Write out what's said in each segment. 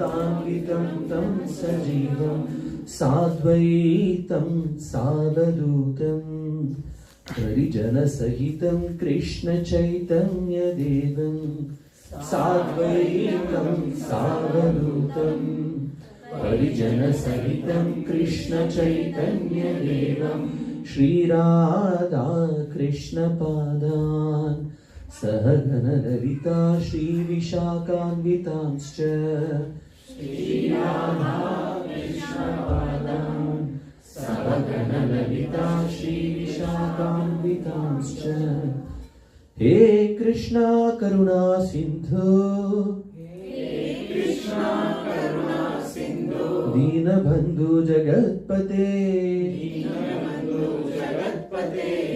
Shrivasakanvitam tam sajivam Sadvaitam Savadutam Harijana Sahitam Krishna Chaitanya Devam Sadvaitam Savadutam Harijana Sahitam Krishna Chaitanya Devam Shri Radha Krishna Padan Sahagana Lalita Shri Vishakhanvitanscha Shri Radha Krishna Padan Sahagana Lalita Shri Vishakhanvitanscha He Krishna Karuna Sindhu Deenabandhu Jagatpate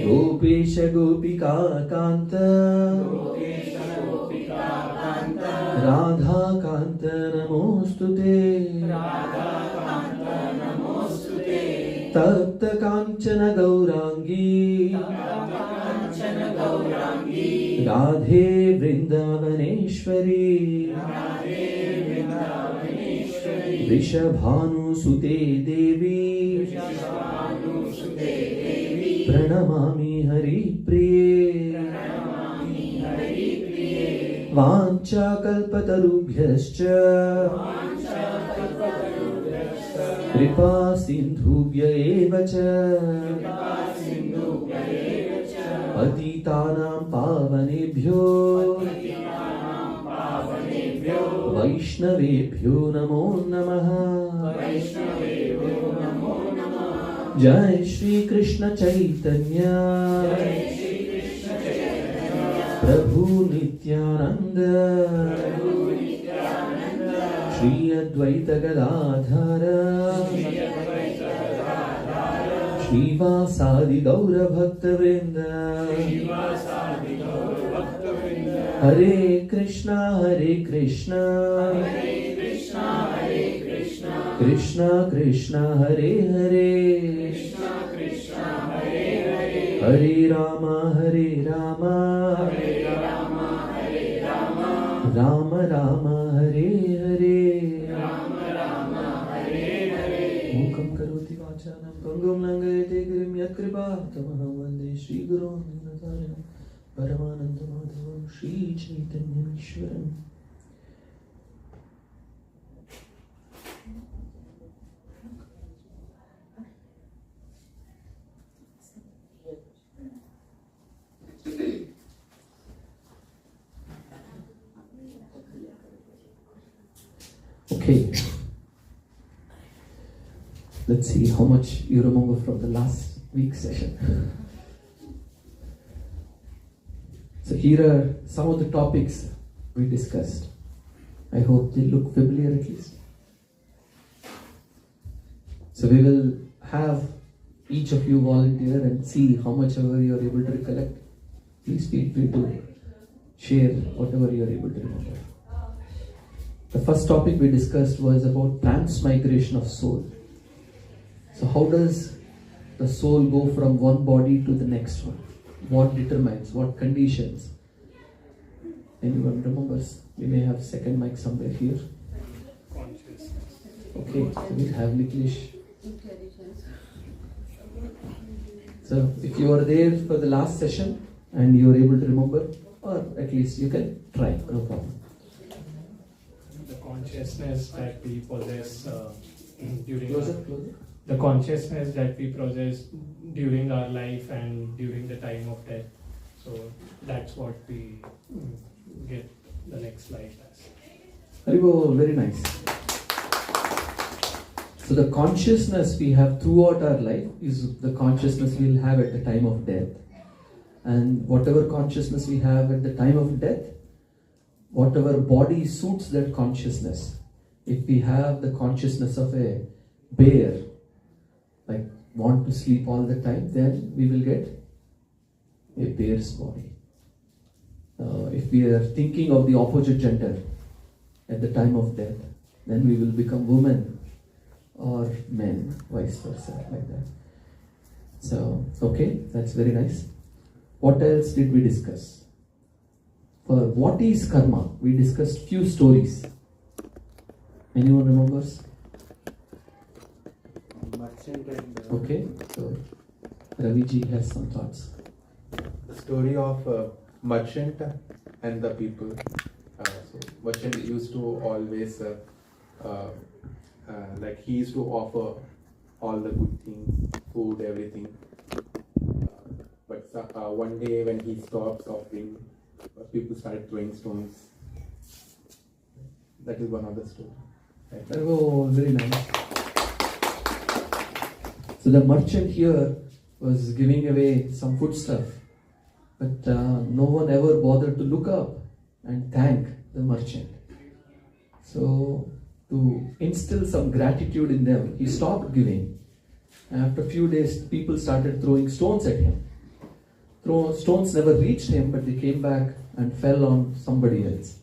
Gopesha Gopika Kanta Radha Kanta Namostute Tapta Kanchana Gaurangi Radhe Vrindavaneshwari Vrishabhanu Sute Devi Pranamami Hari Priye Vancha Kalpatarubhyascha Kripa Sindhubhya Evacha Patitanam Pavanebhyo Vaishnavebhyo Namo Namaha Jai Shri Krishna Chaitanya Prabhu Nityananda Shri Advaita Gadadhara Shri Vasadi Gaura Bhakta Vrinda Hare Krishna Krishna Krishna Hare Hare Hare Rama Rama Rama Hare Hare Mukam karoti vachanam pangum langayate girim yatkripatamaham vande Shri Guru Nataram Paramananda Madhavam Shri Chaitanya Ishwaram. Okay, let's see how much you remember from the last week's session. So here are some of the topics we discussed. I hope they look familiar at least. So we will have each of you volunteer and see how much ever you are able to recollect. Please feel free to share whatever you are able to remember. The first topic we discussed was about transmigration of soul. So how does the soul go from one body to the next one? What determines, what conditions? Anyone remembers? We may have second mic somewhere here. Consciousness. Okay, so we have Niklesh. So if you were there for the last session and you were able to remember, or at least you can try, no problem. The consciousness that we possess during Closer. the consciousness that we possess during our life and during the time of death. So that's what we get the next life as. Haribo, very nice. So the consciousness we have throughout our life is the consciousness we will have at the time of death. And whatever consciousness we have at the time of death, whatever body suits that consciousness. If we have the consciousness of a bear, like want to sleep all the time, then we will get a bear's body. If we are thinking of the opposite gender at the time of death, then we will become women or men, vice versa, like that. So, okay, that's very nice. What else did we discuss? For what is karma, we discussed few stories. Anyone remembers? Merchant and Okay, so Raviji has some thoughts. the story of merchant and the people. So merchant used to always like he used to offer all the good things, food, everything. But one day when he stops offering, people started throwing stones. That is one of the stories. Right? Oh, very nice. So the merchant here was giving away some food stuff, but no one ever bothered to look up and thank the merchant. So to instill some gratitude in them, he stopped giving. And after a few days, people started throwing stones at him. Stones never reached him, but they came back and fell on somebody else.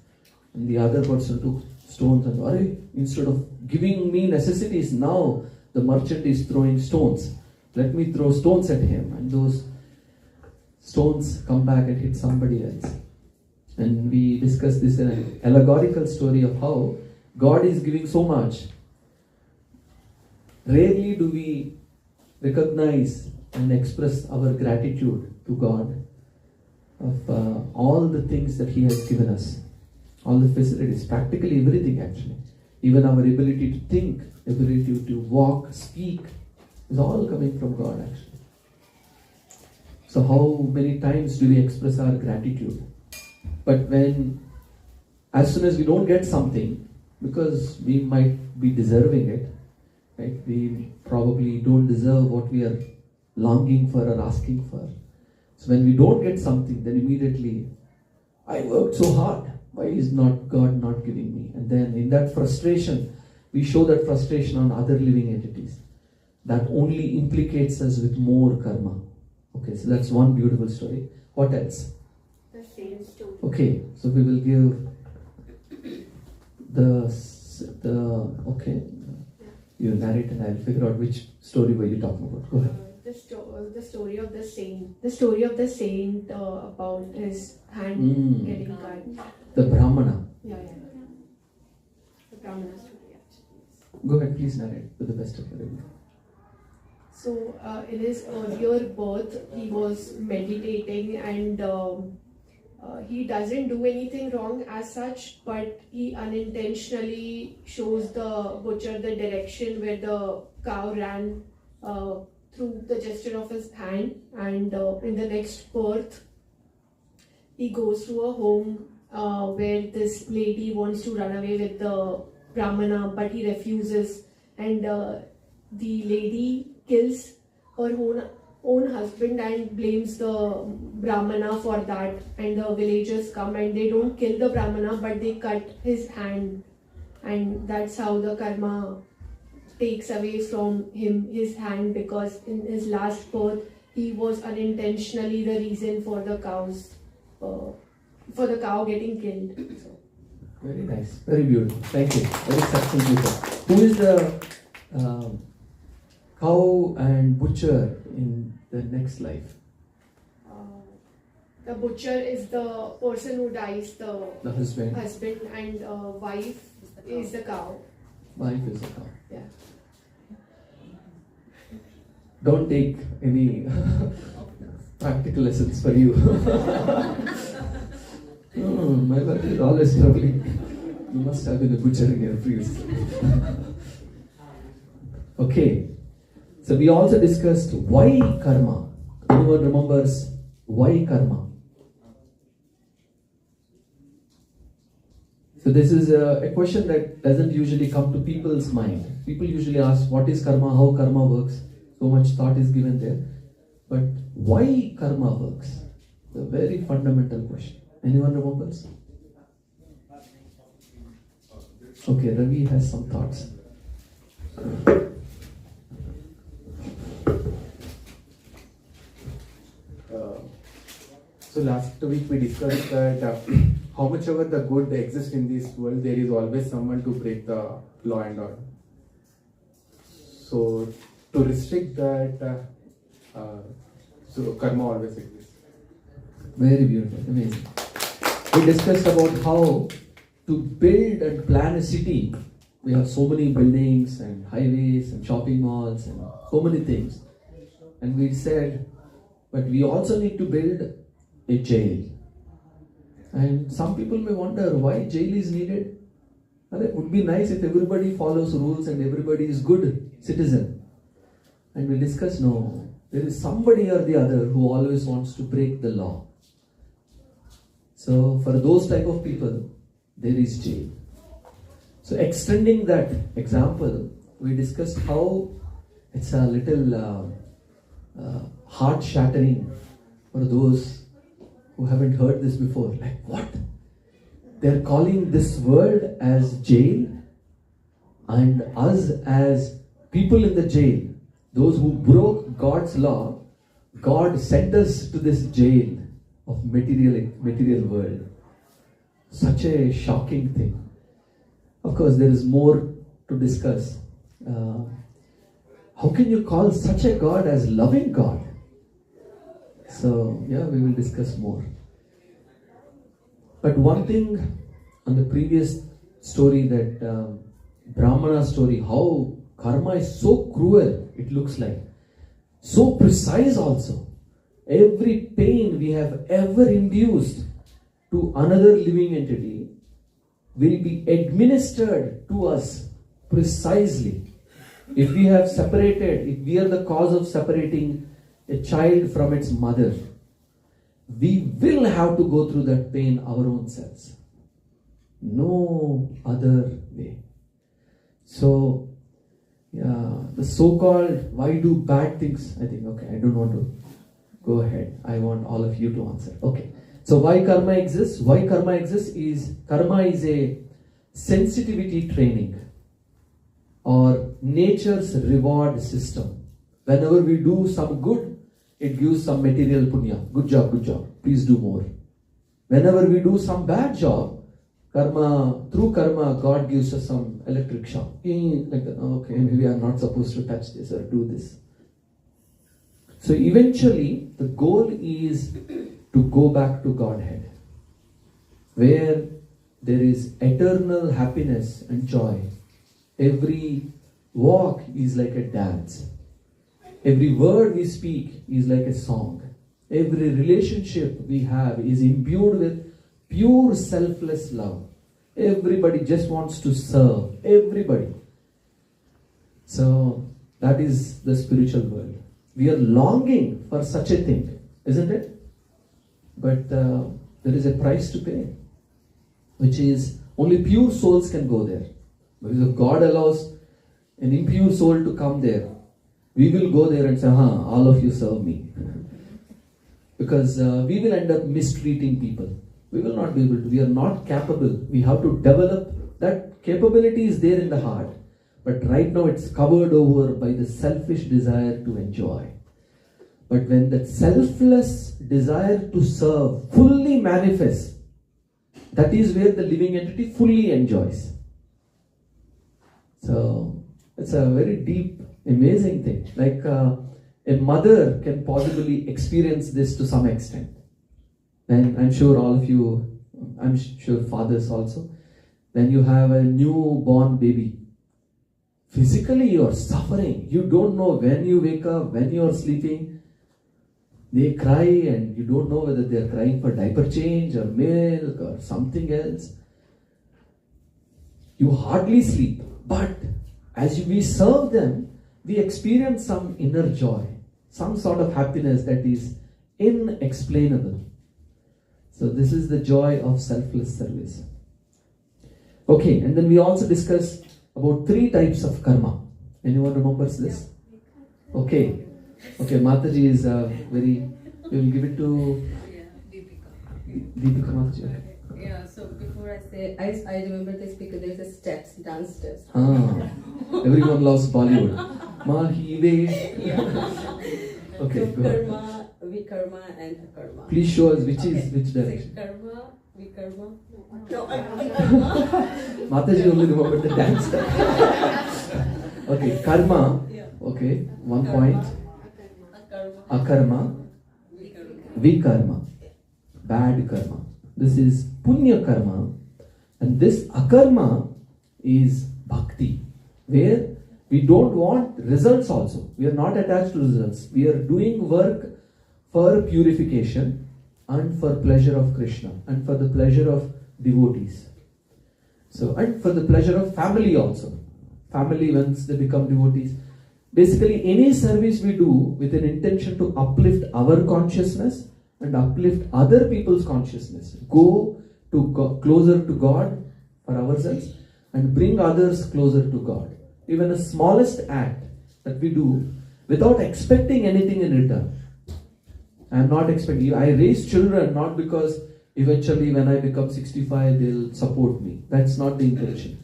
And the other person took stones and, "Arey, instead of giving me necessities, now the merchant is throwing stones. Let me throw stones at him." And those stones come back and hit somebody else. And we discussed this in an allegorical story of how God is giving so much. Rarely do we recognize and express our gratitude to God of all the things that He has given us, all the facilities, practically everything actually. Even our ability to think, ability to walk, speak, is all coming from God actually. So how many times do we express our gratitude? But as soon as we don't get something, because we might be deserving it, right? We probably don't deserve what we are longing for or asking for. So when we don't get something, then immediately, I worked so hard. Why is not God not giving me? And then in that frustration, we show that frustration on other living entities. That only implicates us with more karma. Okay, so that's one beautiful story. What else? The same story. Okay, so we will give the okay. You narrate and I'll figure out which story were you talking about. Go ahead. The story of the saint. The story of the saint about his hand getting cut. The Brahmana. Yeah. The Brahmana story actually. Go ahead, please narrate to the best of your ability. So in his earlier birth, he was meditating and he doesn't do anything wrong as such, but he unintentionally shows the butcher the direction where the cow ran through the gesture of his hand, and in the next birth, he goes to a home where this lady wants to run away with the Brahmana, but he refuses, and the lady kills her own husband and blames the Brahmana for that, and the villagers come and they don't kill the Brahmana but they cut his hand, and that's how the karma takes away from him his hand, because in his last birth he was unintentionally the reason for the cow getting killed. So. Very nice, very beautiful. Thank you. Very succinct. Who is the cow and butcher in the next life? The butcher is the person who dies, the husband. and wife is the cow. Wife is a cow. Yeah. Don't take any practical lessons for you. My wife is always struggling. You must have been a butcher in your previous. Okay. So we also discussed why karma. Anyone remembers why karma? So this is a question that doesn't usually come to people's mind. People usually ask what is karma, how karma works. So much thought is given there. But why karma works? It's a very fundamental question. Anyone remembers? Okay, Ravi has some thoughts. So last week we discussed that how much ever the good exists in this world, there is always someone to break the law and order. So to restrict that, so karma always exists. Very beautiful, amazing. We discussed about how to build and plan a city we have so many buildings and highways and shopping malls and so many things. And we said, but we also need to build a jail. And some people may wonder why jail is needed. And it would be nice if everybody follows rules and everybody is good citizen. And we discuss, no, there is somebody or the other who always wants to break the law. So for those type of people, there is jail. So extending that example, we discussed how it's a little heart-shattering for those who haven't heard this before. Like, what? They're calling this world as jail and us as people in the jail. Those who broke God's law, God sent us to this jail of material world. Such a shocking thing. Of course, there is more to discuss. How can you call such a God as loving God? So, yeah, we will discuss more. But one thing on the previous story, that Brahmana story, how karma is so cruel, it looks like. So precise also. Every pain we have ever induced to another living entity will be administered to us precisely. If we have separated, if we are the cause of separating a child from its mother, we will have to go through that pain our own selves. No other way. So, yeah, the so-called why do bad things, I think, okay, I don't want to go ahead. I want all of you to answer. Okay. So why karma exists? Why karma exists is, karma is a sensitivity training or nature's reward system. Whenever we do some good, it gives some material punya. Good job, please do more. Whenever we do some bad job, through karma, God gives us some electric shock. Like that, okay, maybe I'm not supposed to touch this or do this. So eventually, the goal is to go back to Godhead, where there is eternal happiness and joy. Every walk is like a dance. Every word we speak is like a song. Every relationship we have is imbued with pure selfless love. Everybody just wants to serve. Everybody. So that is the spiritual world. We are longing for such a thing, isn't it? But there is a price to pay, which is only pure souls can go there. Because if God allows an impure soul to come there, we will go there and say, all of you serve me. Because we will end up mistreating people. We will not be able to. We are not capable. We have to develop. That capability is there in the heart. But right now it's covered over by the selfish desire to enjoy. But when that selfless desire to serve fully manifests, that is where the living entity fully enjoys. So it's a very deep, amazing thing. Like a mother can possibly experience this to some extent. And I'm sure all of you, I'm sure fathers also, when you have a newborn baby, physically you are suffering. You don't know when you wake up, when you are sleeping. They cry and you don't know whether they are crying for diaper change or milk or something else. You hardly sleep. But as we serve them, we experience some inner joy, some sort of happiness that is inexplainable. So this is the joy of selfless service. Okay, and then we also discussed about 3 types of karma. Anyone remembers this? Okay. Okay, Mataji is we will give it to Deepika Mataji. Okay. Yeah, so before I say, I remember this because there's a steps, dance steps. Everyone loves Bollywood. Mahive. Yeah. Okay, so go ahead. karma, vikarma and akarma. Please show us which direction. So karma, vikarma. No, Mataji only remembered the dance step. Okay, karma. Yeah. Okay, 1 point. Akarma, Vikarma. vikarma, bad karma. This is punya karma, and this akarma is bhakti. bhakti, where we don't want results also. We are not attached to results. We are doing work for purification and for pleasure of Krishna and for the pleasure of devotees. So, and for the pleasure of family also. Family, once they become devotees. Basically, any service we do with an intention to uplift our consciousness and uplift other people's consciousness. Go to closer to God for ourselves and bring others closer to God. Even the smallest act that we do without expecting anything in return. I am not expecting. I raise children not because eventually when I become 65 they'll support me. That's not the intention.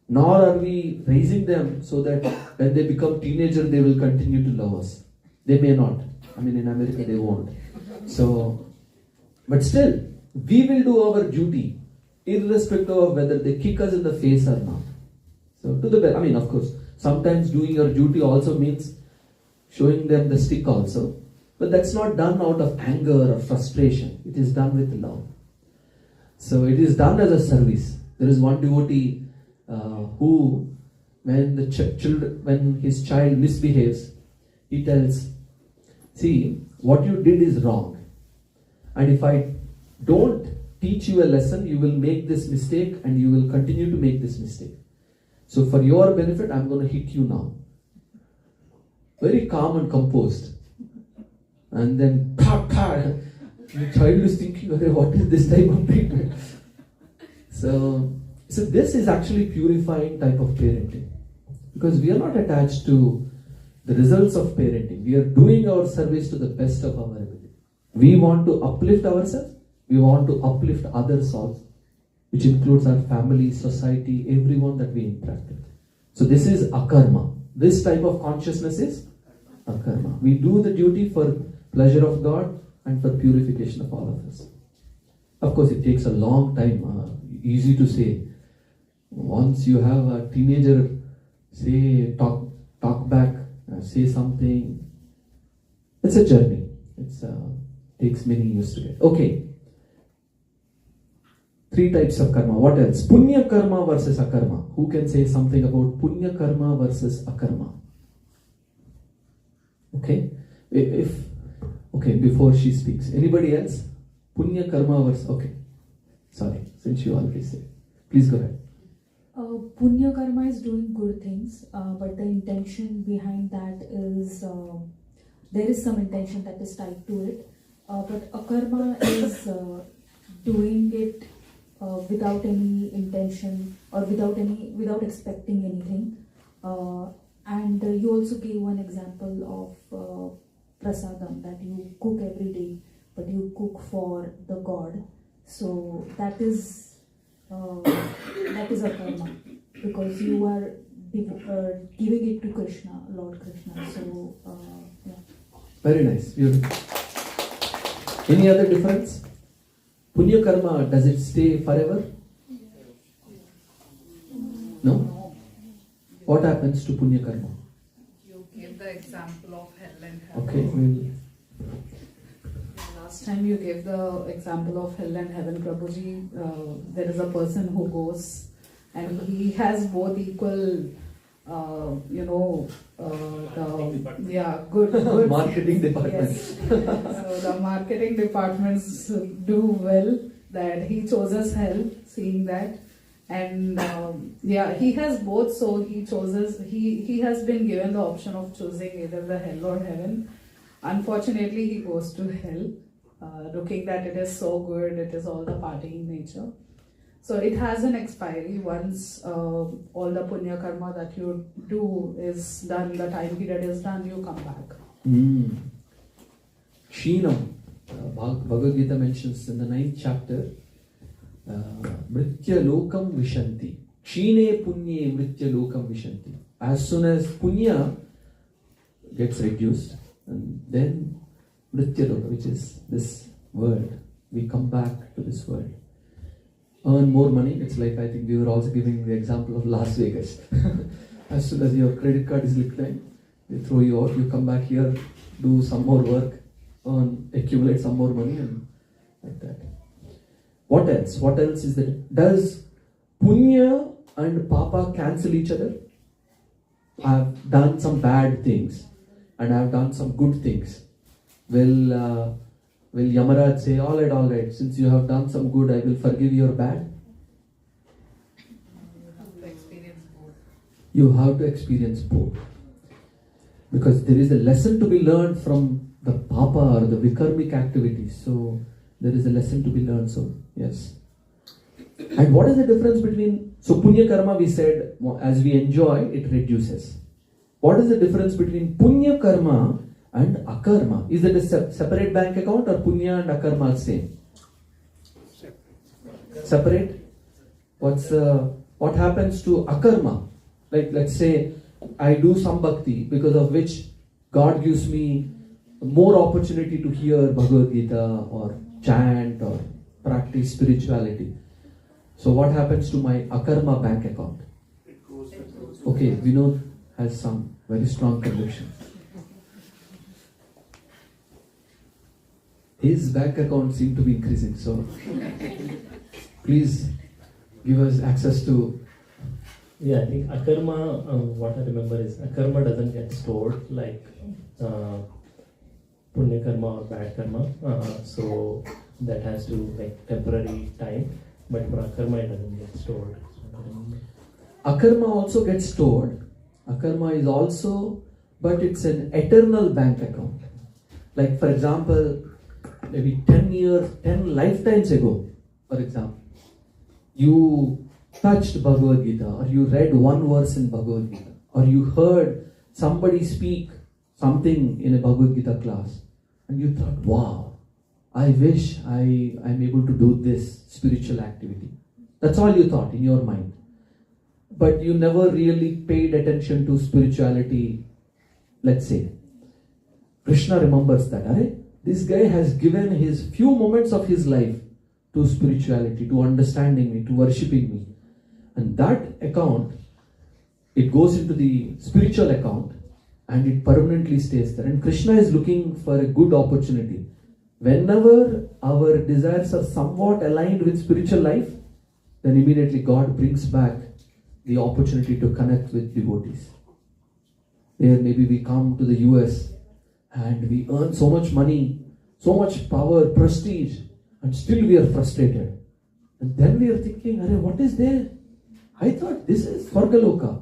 Nor are we raising them so that when they become teenagers they will continue to love us. They may not. I mean, in America they won't. So, but still, we will do our duty irrespective of whether they kick us in the face or not. So, to the best. I mean, of course, sometimes doing your duty also means showing them the stick also. But that's not done out of anger or frustration. It is done with love. So, it is done as a service. There is one devotee who, when when his child misbehaves, he tells, see, what you did is wrong. And if I don't teach you a lesson, you will make this mistake and you will continue to make this mistake. So for your benefit, I'm going to hit you now. Very calm and composed. And then, the child is thinking, what is this type of treatment? So this is actually purifying type of parenting. Because we are not attached to the results of parenting. We are doing our service to the best of our ability. We want to uplift ourselves. We want to uplift others also, which includes our family, society, everyone that we interact with. So this is akarma. This type of consciousness is akarma. We do the duty for pleasure of God and for purification of all of us. Of course, it takes a long time. Easy to say. Once you have a teenager say, talk back, say something, it's a journey. It takes many years to get. Okay. 3 types of karma. What else? Punya karma versus akarma. Who can say something about punya karma versus akarma? Okay. Before she speaks. Anybody else? Punya karma versus... Okay. Sorry, since you already said. Please go ahead. Punya karma is doing good things, but the intention behind that is, there is some intention that is tied to it. But akarma is doing it without any intention or without expecting anything. And you also gave one example of prasadam, that you cook every day, but you cook for the God. So that is akarma, because you are giving it to Krishna, Lord Krishna. So yeah. Very nice. Beautiful. Any other difference? Punya karma, does it stay forever? No? What happens to punya karma? You gave the example of hell and heaven. Okay. Last time you gave the example of hell and heaven, Prabhuji. There is a person who goes and he has both equal, good marketing department. Yes. So the marketing departments do well that he chooses hell, seeing that. And he has both, so he has been given the option of choosing either the hell or heaven. Unfortunately, he goes to hell, looking that it is so good, it is all the partying nature. So it has an expiry. Once all the punya karma that you do is done, the time period is done, you come back. Shinam, Bhagavad Gita mentions in the 9th chapter, Mritya lokam vishanti. Shine punye mritya lokam vishanti. As soon as punya gets reduced, and then mritya loka, which is this world, we come back to this world. Earn more money. It's like, I think we were also giving the example of Las Vegas. As soon as your credit card is declined, they throw you out, you come back here, do some more work, accumulate some more money, and like that. What else? What else is that? Does punya and Papa cancel each other? I've done some bad things and I've done some good things. Will Yamaraj say, all right, since you have done some good, I will forgive your bad? You have to experience both. Because there is a lesson to be learned from the Papa or the Vikarmic activities. So there is a lesson to be learned. So, yes. And what is the difference between, so Punya Karma we said, as we enjoy, it reduces. What is the difference between Punya Karma and Akarma? Is it a separate bank account or Punya and Akarma are same? Separate? What happens to Akarma? Like let's say I do some bhakti because of which God gives me more opportunity to hear Bhagavad Gita or chant or practice spirituality. So what happens to my Akarma bank account? Okay, Vinod has some very strong conviction. His bank account seems to be increasing, so please give us access to. Yeah, I think Akarma, what I remember is Akarma doesn't get stored like Punya Karma or bad Karma. So that has to like temporary time. But for Akarma, it doesn't get stored. Akarma also gets stored. Akarma is also, but it's an eternal bank account. Like for example, maybe 10 lifetimes ago, for example, you touched Bhagavad Gita, or you read one verse in Bhagavad Gita, or you heard somebody speak something in a Bhagavad Gita class, and you thought, wow, I wish I'm able to do this spiritual activity. That's all you thought in your mind. But you never really paid attention to spirituality, let's say. Krishna remembers that, this guy has given his few moments of his life to spirituality, to understanding me, to worshipping me. And that account, it goes into the spiritual account and it permanently stays there. And Krishna is looking for a good opportunity. Whenever our desires are somewhat aligned with spiritual life, then immediately God brings back the opportunity to connect with devotees. There maybe we come to the US and we earn so much money, so much power, prestige, and still we are frustrated. And then we are thinking, what is there? I thought this is Swargaloka.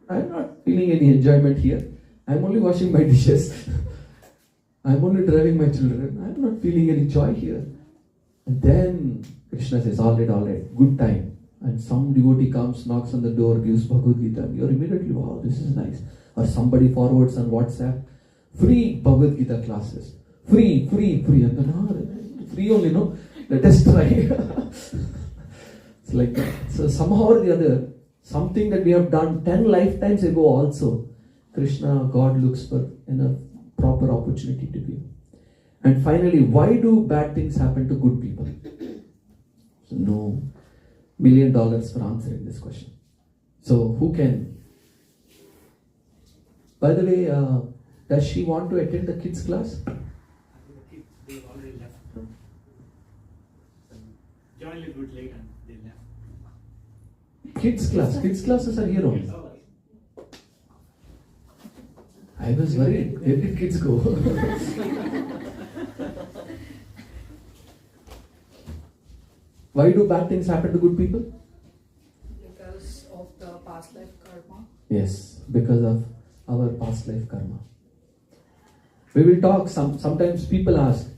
I am not feeling any enjoyment here. I am only washing my dishes. I am only driving my children. I am not feeling any joy here. And then Krishna says, all right, good time. And some devotee comes, knocks on the door, gives Bhagavad Gita, and you are immediately, wow, this is nice. Or somebody forwards on WhatsApp, free Bhagavad Gita classes. Free. And then, free only, no? Let us try. It's like that. So somehow or the other, something that we have done 10 lifetimes ago also, Krishna, God looks for a proper opportunity to give. And finally, why do bad things happen to good people? So no $1 million for answering this question. So who can? By the way, does she want to attend the kids class? They already left. Joined a bit late and they left. Kids classes are here only. I was worried. Where did kids go? Why do bad things happen to good people? Because of the past life karma. Yes, because of our past life karma. We will talk, sometimes people ask,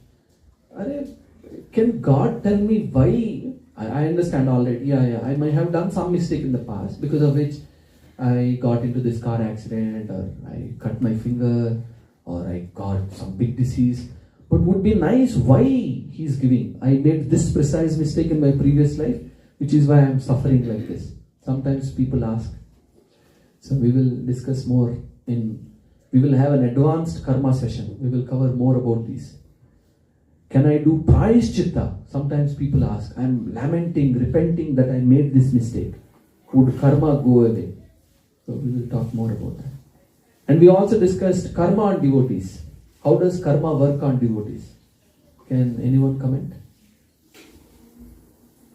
can God tell me why? I understand already, I might have done some mistake in the past because of which I got into this car accident, or I cut my finger, or I got some big disease. But would be nice why He's giving. I made this precise mistake in my previous life, which is why I'm suffering like this. Sometimes people ask. So we will discuss more we will have an advanced karma session. We will cover more about these. Can I do prayashchitta? Sometimes people ask. I'm lamenting, repenting that I made this mistake. Would karma go away? So we will talk more about that. And we also discussed karma on devotees. How does karma work on devotees? Can anyone comment?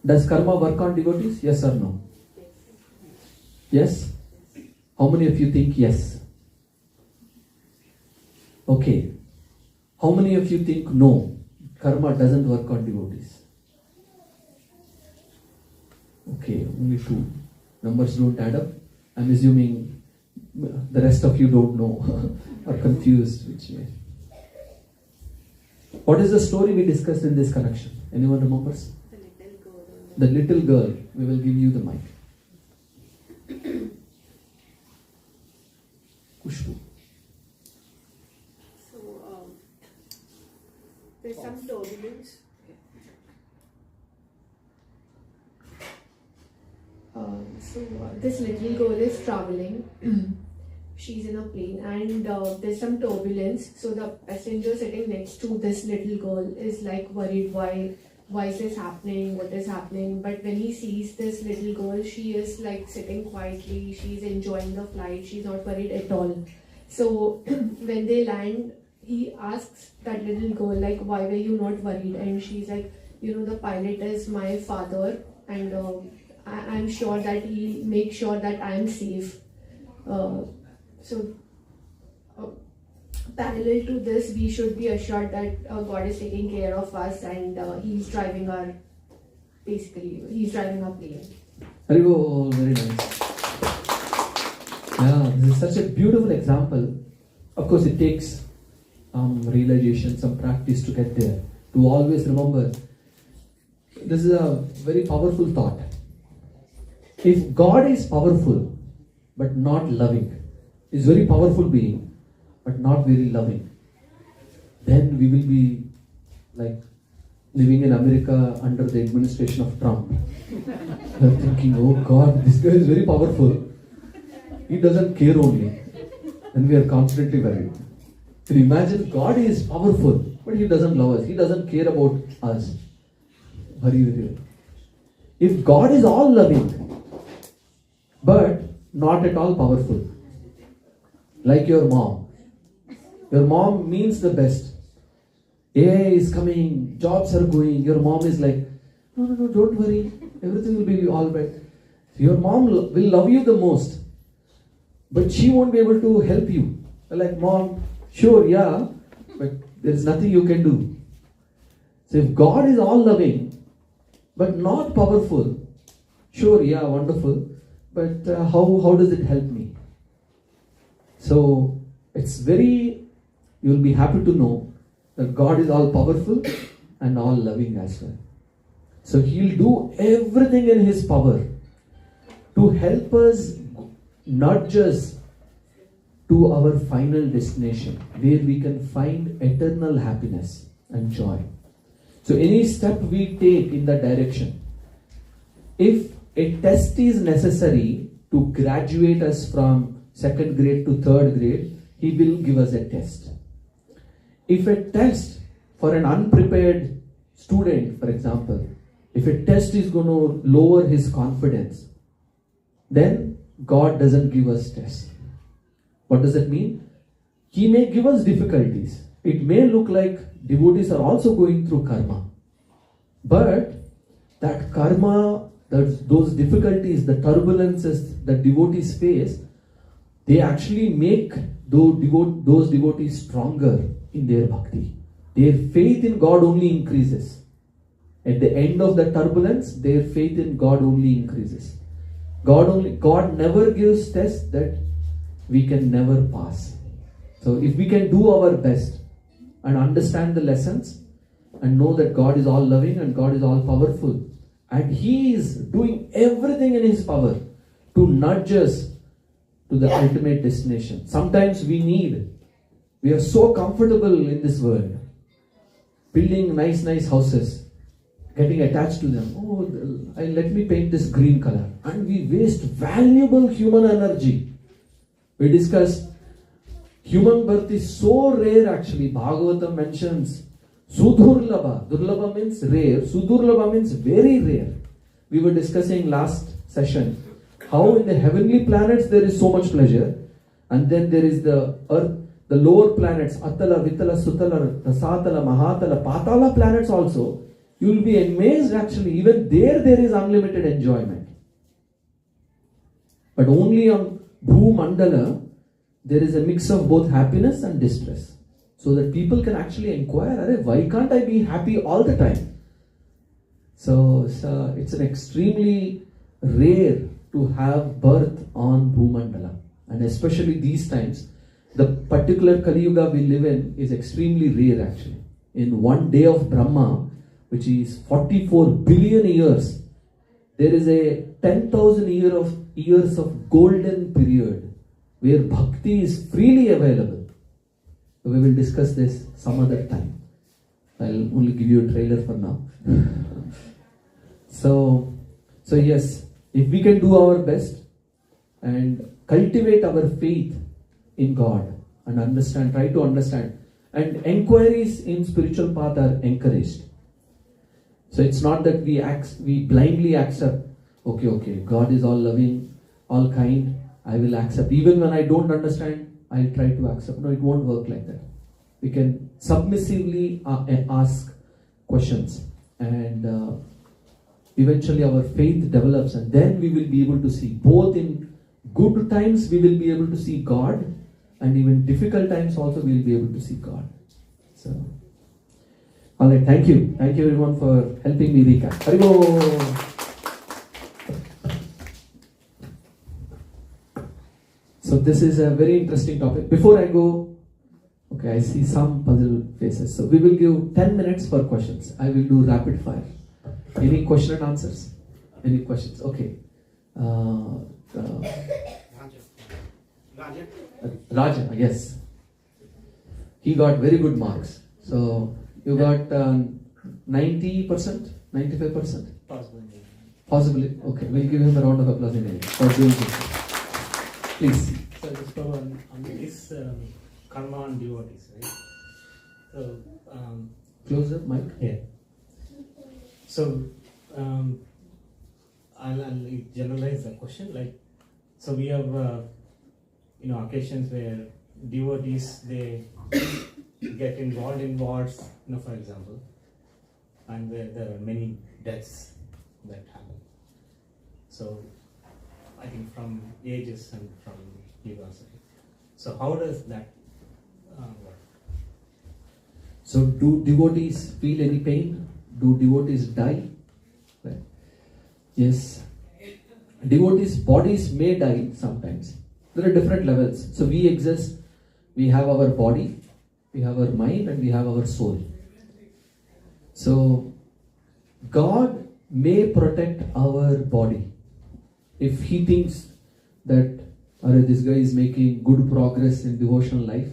Does karma work on devotees? Yes or no? Yes? How many of you think yes? Okay. How many of you think no? Karma doesn't work on devotees. Okay, only 2. Numbers don't add up. I'm assuming the rest of you don't know or confused which way. What is the story we discussed in this connection? Anyone remembers? The little girl. We will give you the mic. Kushbu. So, there's some turbulence. This little girl is traveling. She's in a plane and there's some turbulence. So the passenger sitting next to this little girl is like worried, why is this happening? What is happening? But when he sees this little girl, she is like sitting quietly. She's enjoying the flight. She's not worried at all. So when they land, he asks that little girl, like, why were you not worried? And she's like, the pilot is my father, and I'm sure that he'll make sure that I'm safe. Parallel to this, we should be assured that God is taking care of us, and He's driving our plane. Haribo, very nice. Yeah, this is such a beautiful example. Of course, it takes realization, some practice to get there. To always remember, this is a very powerful thought. If God is powerful but not loving, is very powerful being but not very loving, then we will be like living in America under the administration of Trump. We are thinking, oh God, this guy is very powerful. He doesn't care only. And we are constantly worried. So imagine God is powerful, but He doesn't love us. He doesn't care about us. Very. If God is all loving, but not at all powerful, like your mom. Your mom means the best. AI is coming, jobs are going. Your mom is like, no, don't worry. Everything will be all right. Your mom will love you the most, but she won't be able to help you. Like, mom, sure, yeah, but there's nothing you can do. So if God is all loving, but not powerful, sure, yeah, wonderful, but how does it help me? So you'll be happy to know that God is all powerful and all loving as well. So He'll do everything in His power to help us nudge us to our final destination, where we can find eternal happiness and joy. So any step we take in that direction, if a test is necessary to graduate us from 2nd grade to 3rd grade, He will give us a test. If a test for an unprepared student, for example, if a test is going to lower his confidence, then God doesn't give us tests. What does that mean? He may give us difficulties. It may look like devotees are also going through karma. But that karma, those difficulties, the turbulences that devotees face, they actually make those devotees stronger in their bhakti. Their faith in God only increases. At the end of the turbulence, their faith in God only increases. God never gives tests that we can never pass. So if we can do our best and understand the lessons and know that God is all loving and God is all powerful, and He is doing everything in His power to nudge us to the ultimate destination. Sometimes we are so comfortable in this world, building nice houses, getting attached to them. Oh, let me paint this green color. And we waste valuable human energy. We discussed human birth is so rare actually. Bhagavatam mentions Sudurlabha. Durlabha means rare. Sudurlabha means very rare. We were discussing last session how in the heavenly planets there is so much pleasure, and then there is the earth, the lower planets, Atala, Vitala, Sutala, Rasatala, Mahatala, Patala planets also. You will be amazed actually, even there is unlimited enjoyment. But only on Bhumandala, there is a mix of both happiness and distress. So that people can actually inquire, why can't I be happy all the time? So it's an extremely rare to have birth on Bhumandala. And especially these times, the particular Kali Yuga we live in is extremely rare actually. In one day of Brahma, which is 44 billion years, there is a 10,000 years of golden period where bhakti is freely available. So we will discuss this some other time. I'll only give you a trailer for now. So yes, if we can do our best and cultivate our faith in God and understand, try to understand, and inquiries in spiritual path are encouraged. So it's not that we blindly accept, okay, God is all loving, all kind, I will accept. Even when I don't understand, I'll try to accept. No, it won't work like that. We can submissively ask questions, and eventually our faith develops, and then we will be able to see, both in good times we will be able to see God, and even difficult times also we will be able to see God. So, alright, thank you everyone for helping me recap. Haribo. So this is a very interesting topic. Before I go, okay, I see some puzzle faces. So we will give 10 minutes for questions. I will do rapid fire. Any question and answers? Any questions? Okay. Raja, yes. He got very good marks. So you got 90%? 95%? Possibly. Okay, we'll give him a round of applause anyway for doing this. Please. So just on this karma and devotees, right? So Close up, Mike. yeah. So I'll generalize the question. Like, so we have occasions where devotees, they get involved in wars, for example, and where there are many deaths that happen. So I think from ages and from yugas. So how does that work? So do devotees feel any pain? Do devotees die? Right. Yes. Devotees' bodies may die sometimes. There are different levels. So we exist, we have our body, we have our mind, and we have our soul. So God may protect our body if He thinks that this guy is making good progress in devotional life,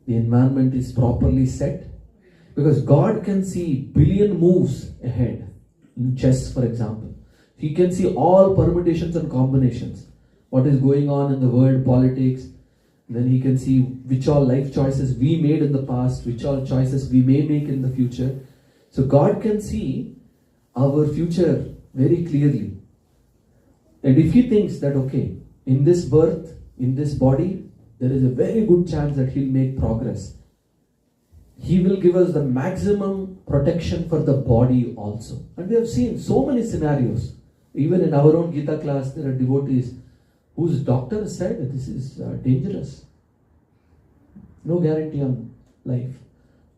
the environment is properly set. Because God can see billion moves ahead. In chess, for example, He can see all permutations and combinations. What is going on in the world politics. Then He can see which all life choices we made in the past, which all choices we may make in the future. So God can see our future very clearly. And if He thinks that, okay, in this birth, in this body, there is a very good chance that He'll make progress, He will give us the maximum protection for the body also. And we have seen so many scenarios. Even in our own Gita class, there are devotees whose doctor said this is dangerous. No guarantee on life.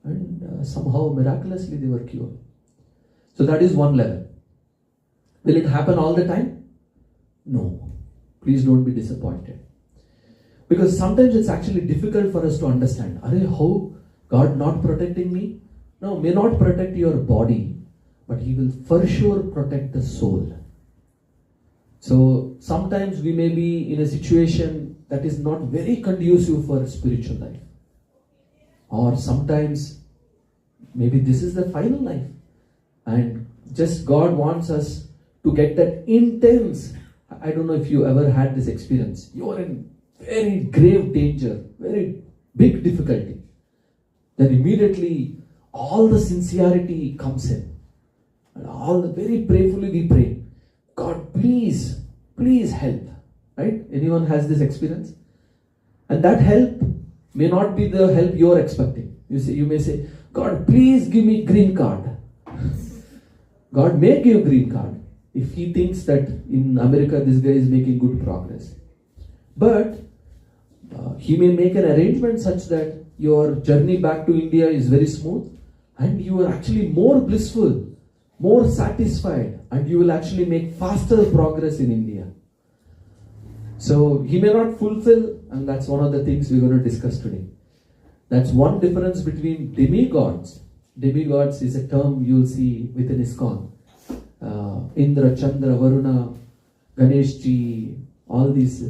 And somehow miraculously they were cured. So that is one level. Will it happen all the time? No. Please don't be disappointed. Because sometimes it's actually difficult for us to understand. How God not protecting me? No, may not protect your body, but He will for sure protect the soul. So sometimes we may be in a situation that is not very conducive for spiritual life. Or sometimes maybe this is the final life. And just God wants us to get that intense. I don't know if you ever had this experience. You are in very grave danger, very big difficulty. Then immediately all the sincerity comes in. And all the very prayerfully we pray, God, please help. Right? Anyone has this experience? And that help may not be the help you are expecting. You may say, God, please give me green card. God may give green card. if he thinks that in America this guy is making good progress. But he may make an arrangement such that your journey back to India is very smooth and you are actually more blissful, more satisfied, and you will actually make faster progress in India. So he may not fulfill, and that's one of the things we're going to discuss today. That's one difference between demigods. Demigods is a term you'll see within ISKCON. Indra, Chandra, Varuna, Ganeshji, all these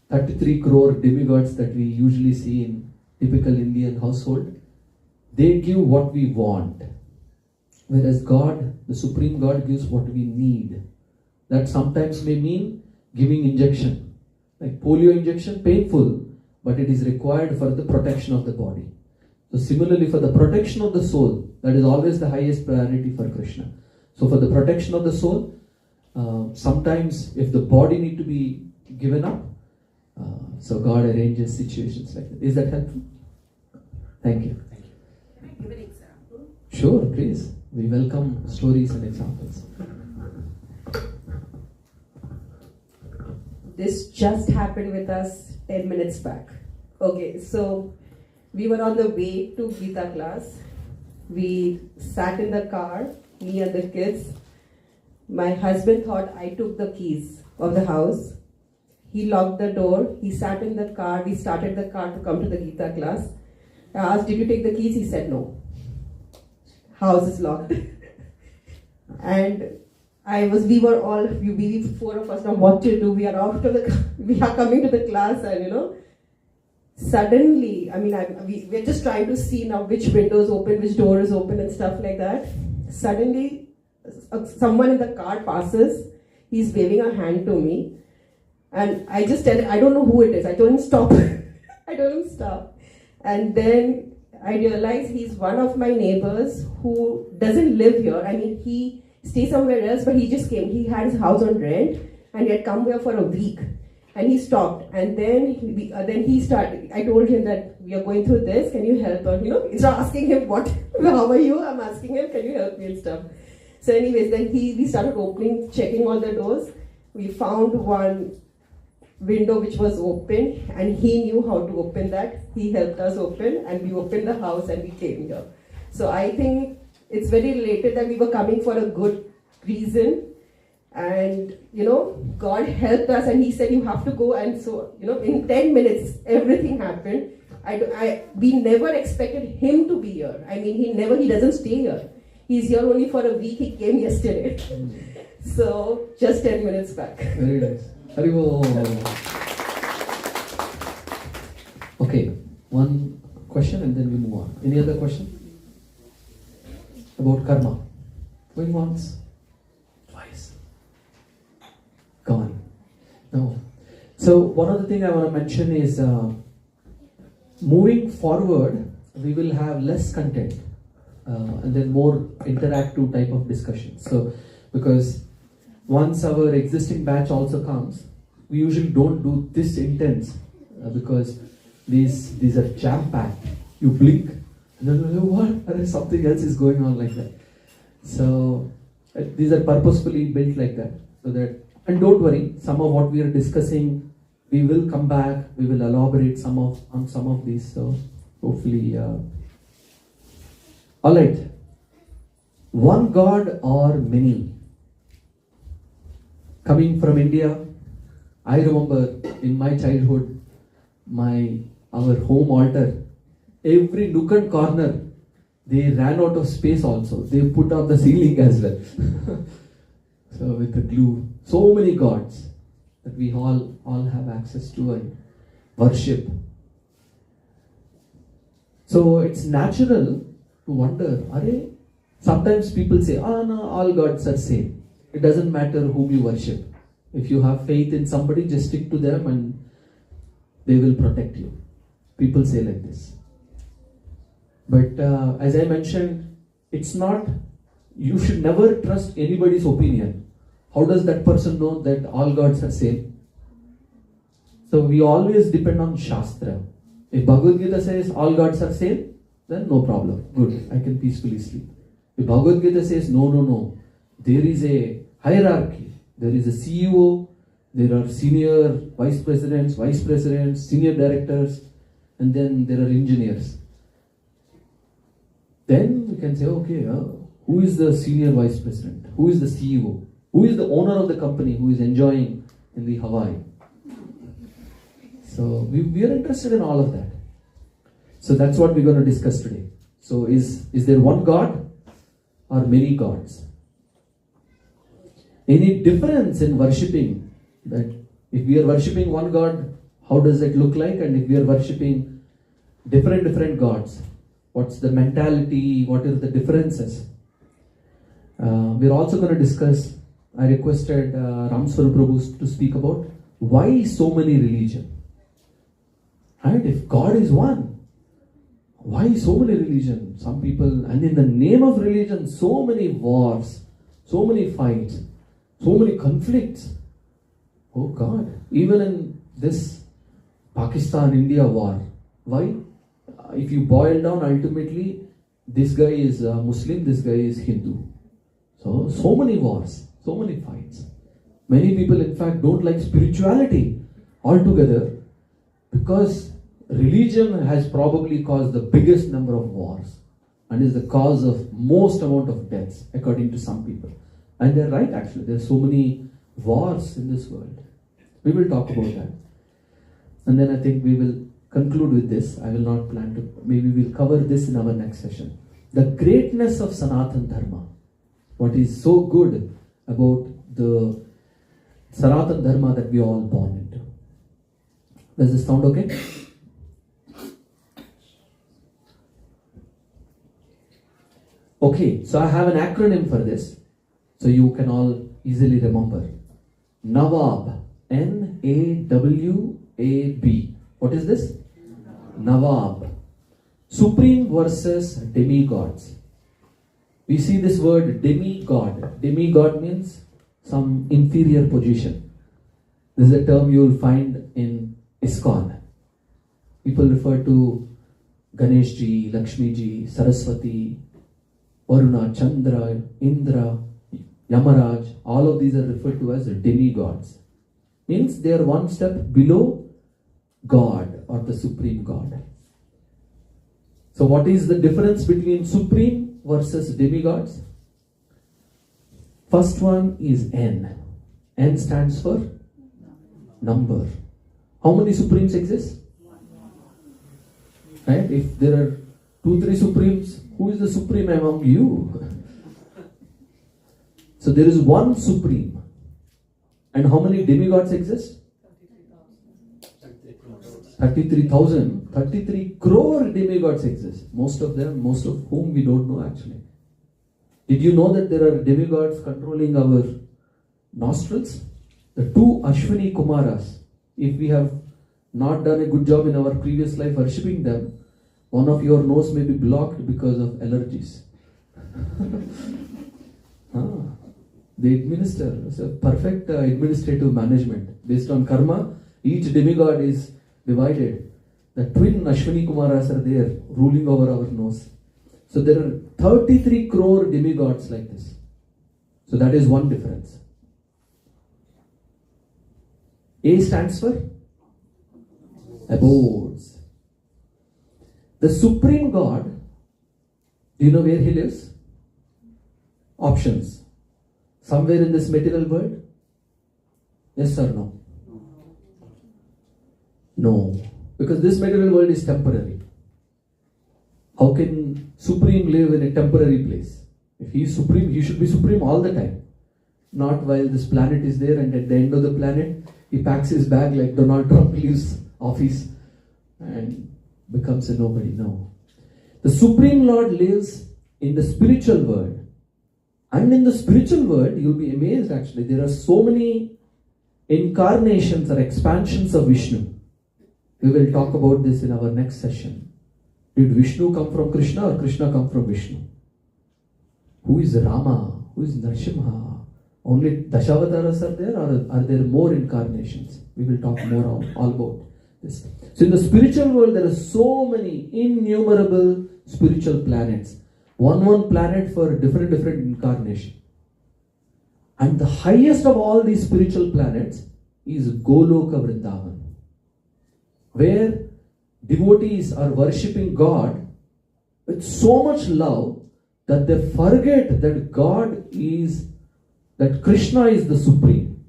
33 crore demigods that we usually see in typical Indian household, they give what we want. Whereas God, the Supreme God, gives what we need. That sometimes may mean giving injection. Like polio injection, painful, but it is required for the protection of the body. So similarly, for the protection of the soul, that is always the highest priority for Krishna. So for the protection of the soul, sometimes if the body need to be given up, so God arranges situations like that. Is that helpful? Thank you. Can I give an example? Sure, please. We welcome stories and examples. This just happened with us 10 minutes back. Okay, so we were on the way to Gita class. We sat in the car, me and the kids. My husband thought I took the keys of the house. He locked the door. He sat in the car. We started the car to come to the Gita class. I asked, "Did you take the keys?" He said, "No. House is locked." And we four of us, now what to do? We are coming to the class, and suddenly, we're just trying to see now which window is open, which door is open, and stuff like that. Suddenly, someone in the car passes. He's waving a hand to me, and I just tell him, I don't know who it is. I told him stop. I told him stop, and then I realized he's one of my neighbors who doesn't live here. He stays somewhere else, but he just came. He had his house on rent, and he had come here for a week, and he stopped. And then he started. I told him that we are going through this. Can you help us? Instead of asking him how are you, I'm asking him, can you help me and stuff. So, anyways, then we started checking all the doors. We found one window which was open, and he knew how to open that. He helped us open, and we opened the house, and we came here. So I think it's very related that we were coming for a good reason, and God helped us, and He said you have to go, and so in 10 minutes everything happened. We never expected Him to be here. He doesn't stay here. He's here only for a week. He came yesterday. So just 10 minutes back. Very nice. Haribol. Okay, one question and then we move on. Any other question? About karma. Going once, twice, gone. No. So one other thing I want to mention is moving forward, we will have less content and then more interactive type of discussions. So because once our existing batch also comes, we usually don't do this intense because these are jam-packed. You blink and then what? Something else is going on like that. So these are purposefully built like that. So that, and don't worry, some of what we are discussing, we will come back, we will elaborate on some of these. So hopefully, all right. One God or many? Coming from India, I remember in my childhood, our home altar, every nook and corner, they ran out of space also. They put on the ceiling as well. So with the glue, so many gods that we all have access to and worship. So it's natural to wonder, sometimes people say, no, all gods are same. It doesn't matter whom you worship. If you have faith in somebody, just stick to them and they will protect you. People say like this. But as I mentioned, it's not, you should never trust anybody's opinion. How does that person know that all gods are same? So we always depend on Shastra. If Bhagavad Gita says all gods are same, then no problem. Good, I can peacefully sleep. If Bhagavad Gita says no, there is a hierarchy. There is a CEO, there are senior vice presidents, senior directors, and then there are engineers. Then we can say, okay, who is the senior vice president? Who is the CEO? Who is the owner of the company who is enjoying in the Hawaii? So we are interested in all of that. So that's what we're going to discuss today. So is there one God or many gods? Any difference in worshipping? That if we are worshipping one God, how does it look like? And if we are worshipping different gods, what's the mentality? What are the differences? We're also going to discuss, I requested Ramswar Prabhu to speak about why so many religions. Right? If God is one, why so many religions? Some people, and in the name of religion, so many wars, so many fights, so many conflicts. Oh God, even in this Pakistan-India war, why? If you boil down, ultimately, this guy is Muslim, this guy is Hindu. So many wars, so many fights. Many people, in fact, don't like spirituality altogether because religion has probably caused the biggest number of wars and is the cause of most amount of deaths, according to some people. And they're right, actually. There are so many wars in this world. We will talk about that. And then I think we will conclude with this. I will not plan to, maybe we'll cover this in our next session. The greatness of Sanatan Dharma. What is so good about the Sanatan Dharma that we are all born into. Does this sound okay? Okay, so I have an acronym for this, so you can all easily remember. Nawab, N-A-W-A-B. What is this? Nawab. Supreme versus demigods. We see this word demigod. Demigod means some inferior position. This is a term you will find in ISKCON. People refer to Ganesh ji, Lakshmi ji, Saraswati, Varuna, Chandra, Indra, Yamaraj. All of these are referred to as demigods. Means they are one step below God or the Supreme God. So what is the difference between Supreme versus demigods? First one is N. N stands for number. How many Supremes exist? Right? If there are 2-3 Supremes, who is the Supreme among you? So there is one Supreme. And how many demigods exist? 33,000. 33 crore demigods exist. Most of whom we don't know actually. Did you know that there are demigods controlling our nostrils? The 2 Ashwini Kumaras. If we have not done a good job in our previous life worshipping them, one of your nose may be blocked because of allergies. They administer. It's a perfect administrative management. Based on karma, each demigod is divided. The twin Ashwini Kumaras are there, ruling over our nose. So there are 33 crore demigods like this. So that is one difference. A stands for abodes. The Supreme God, do you know where He lives? Options. Somewhere in this material world? Yes or no? No. Because this material world is temporary. How can Supreme live in a temporary place? If He is Supreme, He should be Supreme all the time. Not while this planet is there and at the end of the planet, He packs his bag like Donald Trump leaves office and becomes a nobody. No. The Supreme Lord lives in the spiritual world. And in the spiritual world, you'll be amazed actually. There are so many incarnations or expansions of Vishnu. We will talk about this in our next session. Did Vishnu come from Krishna or Krishna come from Vishnu? Who is Rama? Who is Narsimha? Only Dashavataras are there, or are there more incarnations? We will talk more all about this. So in the spiritual world, there are so many innumerable spiritual planets. One planet for different incarnation. And the highest of all these spiritual planets is Goloka Vrindavan, where devotees are worshipping God with so much love that they forget that that Krishna is the supreme.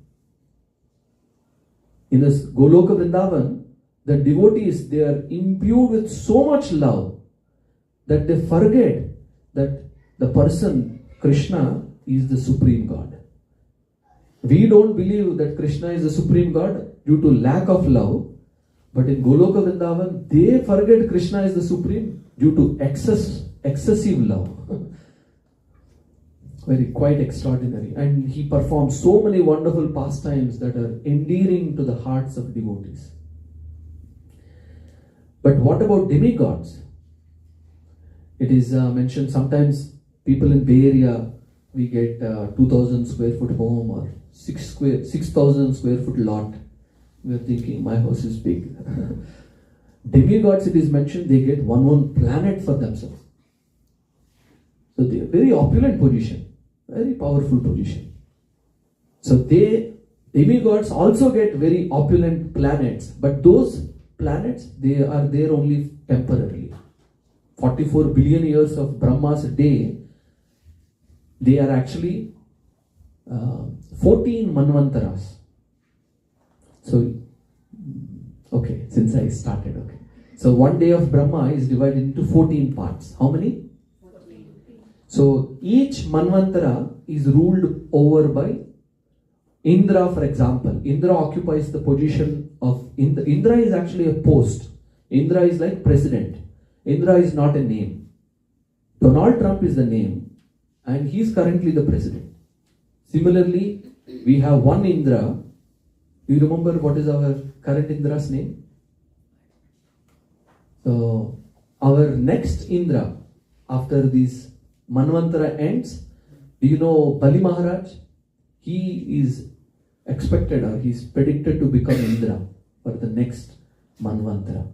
In this Goloka Vrindavan, the devotees, they are imbued with so much love that they forget that the person, Krishna, is the supreme God. We don't believe that Krishna is the supreme God due to lack of love, but in Goloka Vrindavan, they forget Krishna is the supreme due to excessive love. Quite extraordinary. And he performs so many wonderful pastimes that are endearing to the hearts of devotees. But what about demigods? It is mentioned sometimes people in Bay Area, we get 2,000 square foot home or 6,000 square foot lot. We are thinking, my house is big. Demigods, it is mentioned, they get one planet for themselves. So they are very opulent position, very powerful position. So demigods also get very opulent planets, but those planets, they are there only temporarily. 44 billion years of Brahma's day, they are actually 14 Manvantaras. So, okay, since I started, okay. So one day of Brahma is divided into 14 parts. How many? 14. So each Manvantara is ruled over by Indra, for example. Indra occupies the position of Indra is actually a post. Indra is like president. Indra is not a name. Donald Trump is the name, and he is currently the president. Similarly, we have one Indra. Do you remember what is our current Indra's name? So, our next Indra, after this Manvantara ends, do you know Bali Maharaj? He is expected or he is predicted to become Indra for the next Manvantara.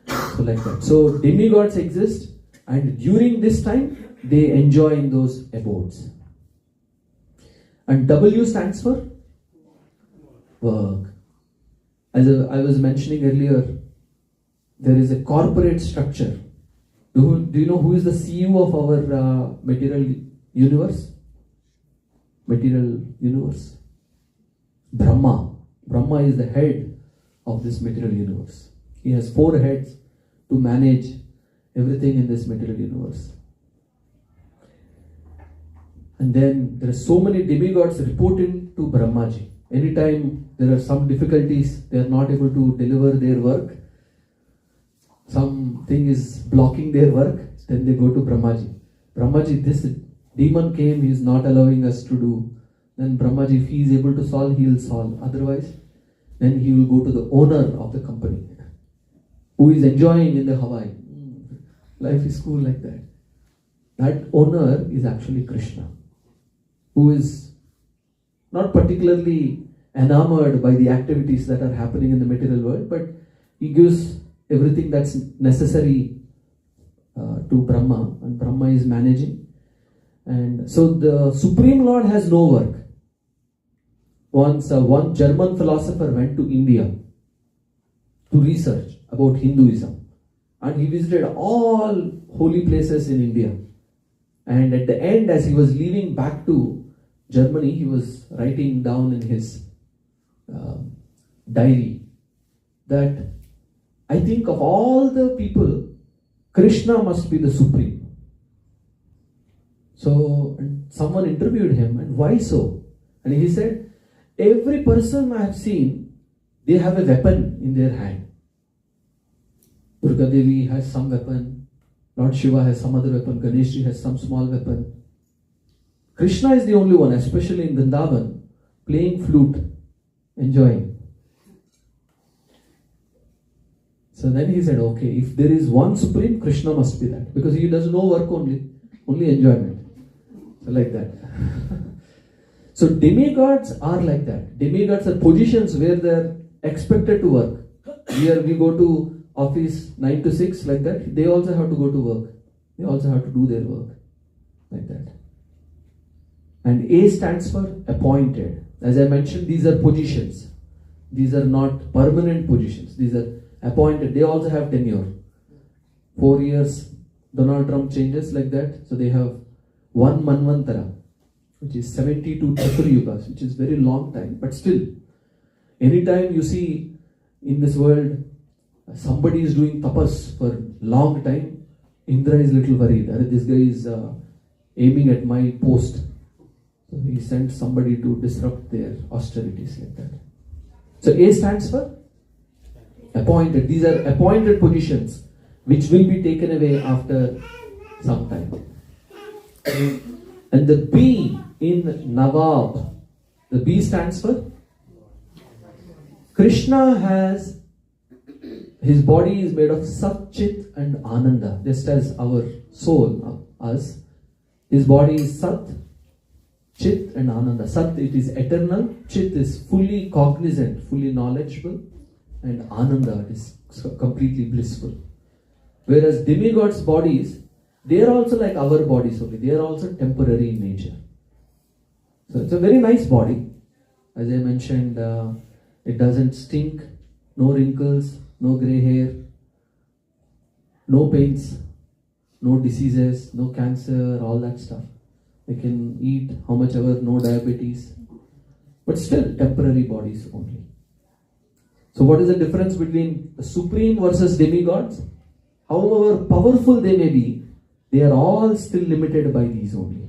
So like that. So demigods exist, and during this time they enjoy in those abodes. And W stands for work. As I was mentioning earlier, there is a corporate structure. Do you know who is the CEO of our material universe? Material universe. Brahma. Brahma is the head of this material universe. He has 4 heads to manage everything in this material universe. And then there are so many demigods reporting to Brahmaji. Anytime there are some difficulties, they are not able to deliver their work, something is blocking their work, then they go to Brahmaji. Brahmaji, this demon came, he is not allowing us to do. Then Brahmaji, if he is able to solve, he will solve. Otherwise, then he will go to the owner of the company, who is enjoying in the Hawaii. Life is cool like that. That owner is actually Krishna, who is not particularly enamored by the activities that are happening in the material world, but he gives everything that's necessary to Brahma, and Brahma is managing. And so the Supreme Lord has no work. Once one German philosopher went to India to research about Hinduism, and he visited all holy places in India. And at the end, as he was leaving back to Germany, he was writing down in his diary that I think of all the people, Krishna must be the supreme. So someone interviewed him, and why so? And he said, every person I have seen, they have a weapon in their hand. Durga Devi has some weapon, Lord Shiva has some other weapon, Ganeshji has some small weapon. Krishna is the only one, especially in Vrindavan, playing flute, enjoying. So then he said, okay, if there is one supreme, Krishna must be that. Because he does no work only enjoyment. So like that. So demigods are like that. Demigods are positions where they are expected to work. Here we go to office 9 to 6 like that. They also have to go to work. They also have to do their work like that. And A stands for appointed. As I mentioned, these are positions. These are not permanent positions. These are appointed. They also have tenure. 4 years, Donald Trump changes like that. So they have one Manvantara, which is 72 Chatur Yugas, which is very long time. But still, anytime you see in this world somebody is doing tapas for long time, Indra is little worried. This guy is aiming at my post. So he sends somebody to disrupt their austerities like that. So A stands for appointed. These are appointed positions which will be taken away after some time. And the B in Nawab, the B stands for Krishna has, his body is made of Sat, Chit and Ananda, just as our soul, us. His body is Sat, Chit and Ananda. Sat, it is eternal. Chit is fully cognizant, fully knowledgeable. And Ananda is completely blissful. Whereas demigods' bodies, they are also like our bodies only. They are also temporary in nature. So it's a very nice body. As I mentioned, it doesn't stink, no wrinkles, no grey hair, no pains, no diseases, no cancer, all that stuff. They can eat how much ever, no diabetes. But still, temporary bodies only. So what is the difference between the supreme versus demigods? However powerful they may be, they are all still limited by these only.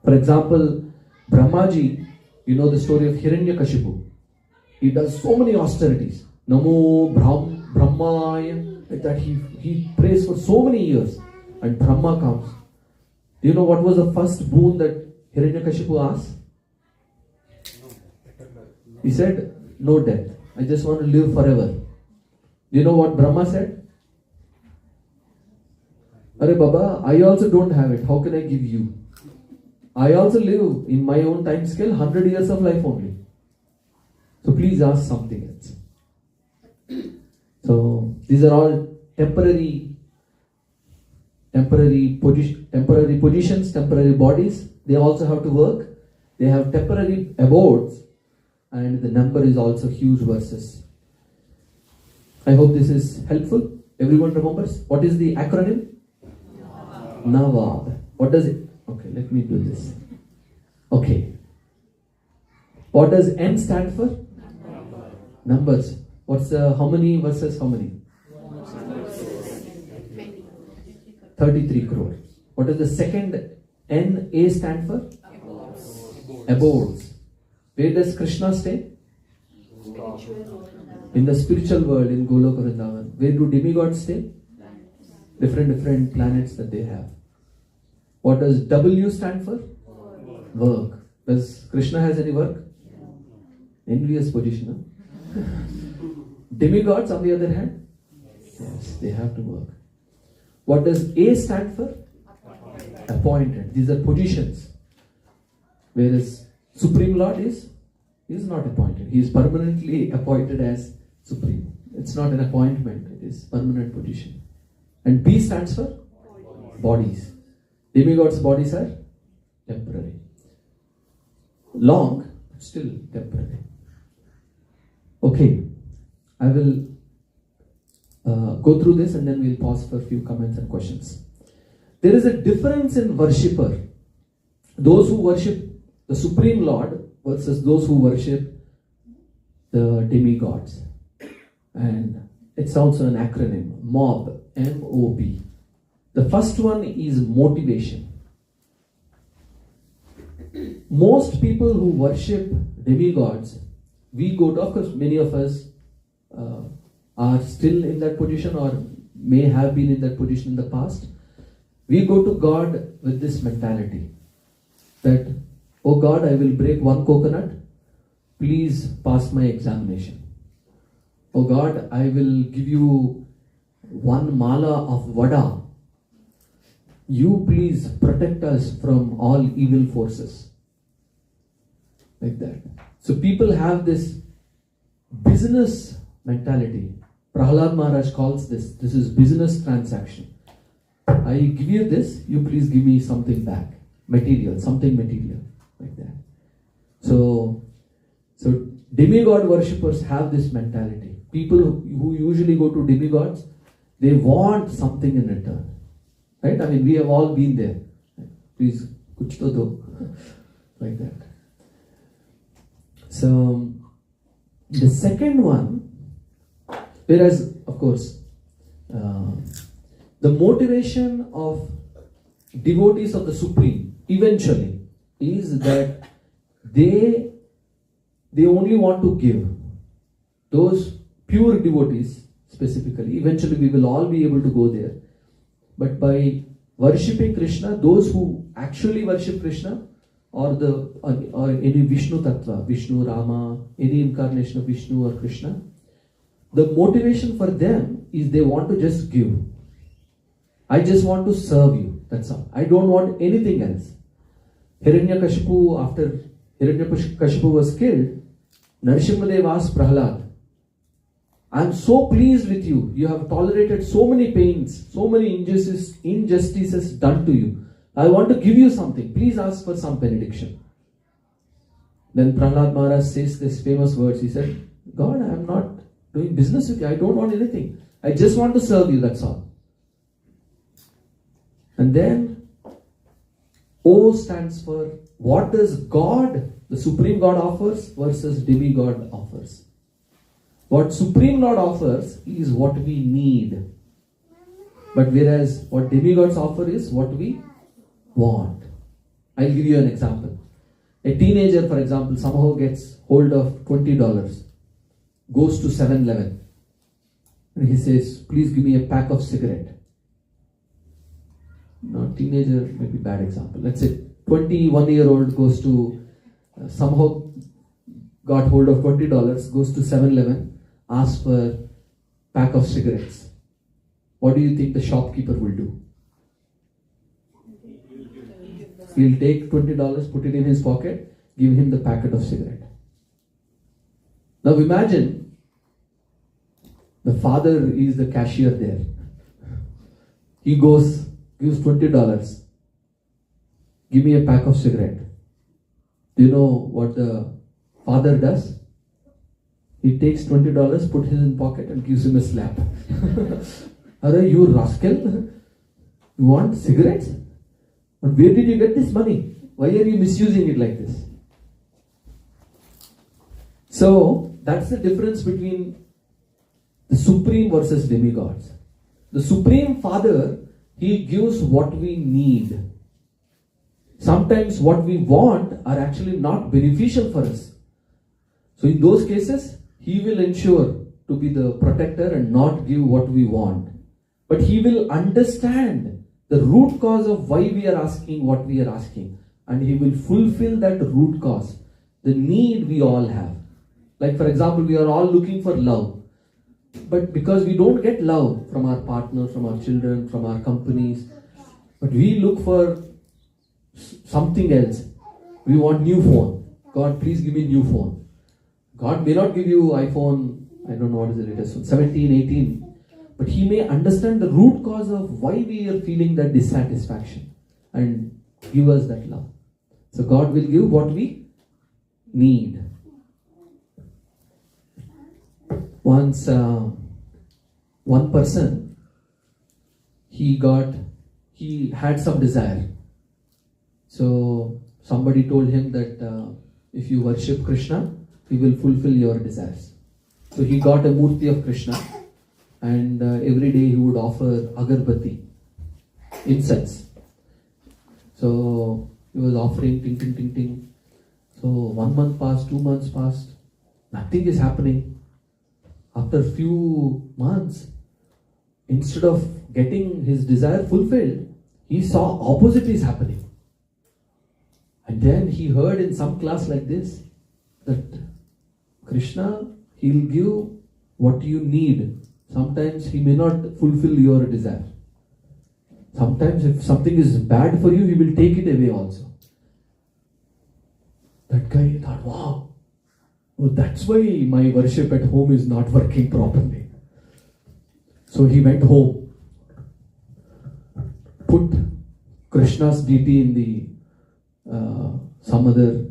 For example, Brahmaji, you know the story of Hiranyakashipu. He does so many austerities. Namo Brahmaya, like that he prays for so many years. And Brahma comes. Do you know what was the first boon that Hiranyakashipu asked? He said, no death. I just want to live forever. Do you know what Brahma said? Are Baba, I also don't have it. How can I give you? I also live in my own time scale 100 years of life only. So please ask something else. So these are all temporary positions, temporary bodies. They also have to work. They have temporary abodes, and the number is also huge versus. I hope this is helpful. Everyone remembers? What is the acronym? Nawab. What does it? Okay, let me do this. Okay. What does N stand for? Numbers. What's how many versus how many? 33 crore. What does the second N-A stand for? Abodes. Where does Krishna stay? In the spiritual world, in Goloka Vrindavan. Where do demigods stay? Different planets that they have. What does W stand for? Work. Does Krishna has any work? Envious position. Huh? Demigods, on the other hand, yes, they have to work. What does A stand for? Appointed. These are positions. Whereas Supreme Lord is not appointed. He is permanently appointed as Supreme. It's not an appointment. It is permanent position. And B stands for bodies. Demigods' bodies are temporary. Long, but still temporary. Okay. I will go through this and then we'll pause for a few comments and questions. There is a difference in worshipper. Those who worship the Supreme Lord versus those who worship the demigods. And it's also an acronym, MOB, M-O-B. The first one is motivation. Most people who worship demigods, we go to, of course, many of us are still in that position or may have been in that position in the past. We go to God with this mentality that, oh God, I will break one coconut, please pass my examination. Oh God, I will give you one mala of vada. You please protect us from all evil forces. Like that. So people have this business mentality. Prahlad Maharaj calls this is business transaction. I give you this, you please give me something back. material, something material, like that. So demigod worshippers have this mentality. People who usually go to demigods, they want something in return. Right? I mean, we have all been there. Please, kuch to do. Like that. So, the second one, whereas, of course, the motivation of devotees of the Supreme eventually is that they only want to give. Those pure devotees specifically, eventually we will all be able to go there. But by worshipping Krishna, those who actually worship Krishna, or any Vishnu Tattva, Vishnu, Rama, any incarnation of Vishnu or Krishna, the motivation for them is they want to just give. I just want to serve you, that's all. I don't want anything else. Hiranyakashipu, after Hiranyakashipu was killed, Narasimhadev asked Prahlad, I am so pleased with you. You have tolerated so many pains, so many injustices done to you. I want to give you something. Please ask for some benediction. Then Prahlad Maharaj says this famous words. He said, God, I am not doing business with you. I don't want anything. I just want to serve you, that's all. And then O stands for what does God, the Supreme God offers versus demigod offers. What Supreme Lord offers is what we need. But whereas what demigods offer is what we want. I'll give you an example. A teenager, for example, somehow gets hold of $20, goes to 7-Eleven, and he says, please give me a pack of cigarette. No, teenager may be bad example. Let's say 21-year-old goes to, somehow got hold of $20, goes to 7-Eleven, asks for pack of cigarettes. What do you think the shopkeeper will do? He'll take $20, put it in his pocket, give him the packet of cigarette. Now imagine the father is the cashier there. He goes, gives $20, give me a pack of cigarette. Do you know what the father does? He takes $20, puts it in his pocket and gives him a slap. Are you rascal? You want cigarettes? And where did you get this money? Why are you misusing it like this? So, that's the difference between the Supreme versus demigods. The Supreme Father, He gives what we need. Sometimes what we want are actually not beneficial for us. So in those cases, He will ensure to be the protector and not give what we want. But He will understand the root cause of why we are asking what we are asking. And He will fulfill that root cause, the need we all have. Like for example, we are all looking for love. But because we don't get love from our partner, from our children, from our companies, but we look for something else. We want new phone. God, please give me new phone. God may not give you iPhone, I don't know what is the latest one, 17, 18. But He may understand the root cause of why we are feeling that dissatisfaction and give us that love. So God will give what we need. Once one person, he had some desire. So somebody told him that if you worship Krishna, He will fulfill your desires. So he got a murti of Krishna, and every day he would offer agarbatti, incense. So he was offering ting ting ting ting. So 1 month passed, 2 months passed, nothing is happening. After few months, instead of getting his desire fulfilled, he saw opposite is happening. And then he heard in some class like this that Krishna, He'll give what you need. Sometimes He may not fulfill your desire. Sometimes if something is bad for you, He will take it away also. That guy thought, wow, oh, that's why my worship at home is not working properly. So he went home, put Krishna's deity in the some other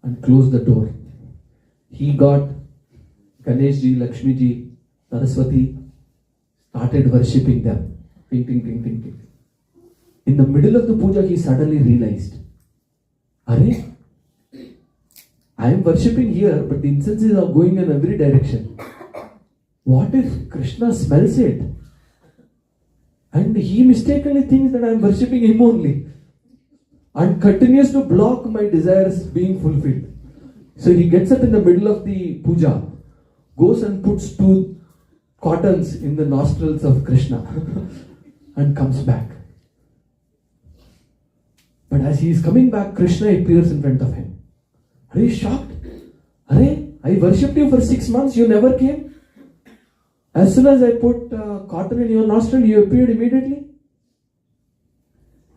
and closed the door. He got Ganeshji, Lakshmiji, Saraswati, started worshipping them. Ting, ting, ting, ting, ting. In the middle of the puja, he suddenly realized, Arey, I am worshipping here, but the incenses are going in every direction. What if Krishna smells it? And he mistakenly thinks that I am worshipping him only and continues to block my desires being fulfilled. So he gets up in the middle of the puja, goes and puts 2 cottons in the nostrils of Krishna and comes back. But as he is coming back, Krishna appears in front of him. Are you shocked? Arey, I worshipped you for 6 months, you never came. As soon as I put cotton in your nostril, you appeared immediately.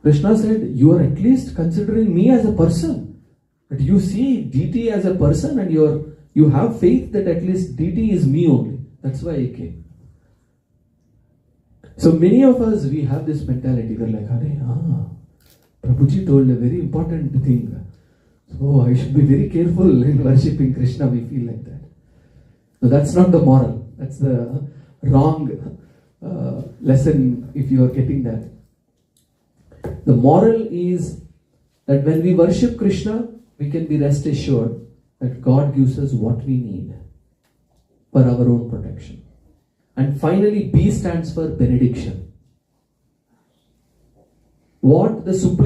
Krishna said, you are at least considering me as a person. That you see deity as a person and you have faith that at least deity is me only. That's why I came. So many of us, we have this mentality. We're like, Prabhuji told a very important thing. So I should be very careful in worshipping Krishna. We feel like that. No, that's not the moral. That's the wrong lesson if you are getting that. The moral is that when we worship Krishna, we can be rest assured that God gives us what we need for our own protection. And finally, B stands for benediction. What the Supreme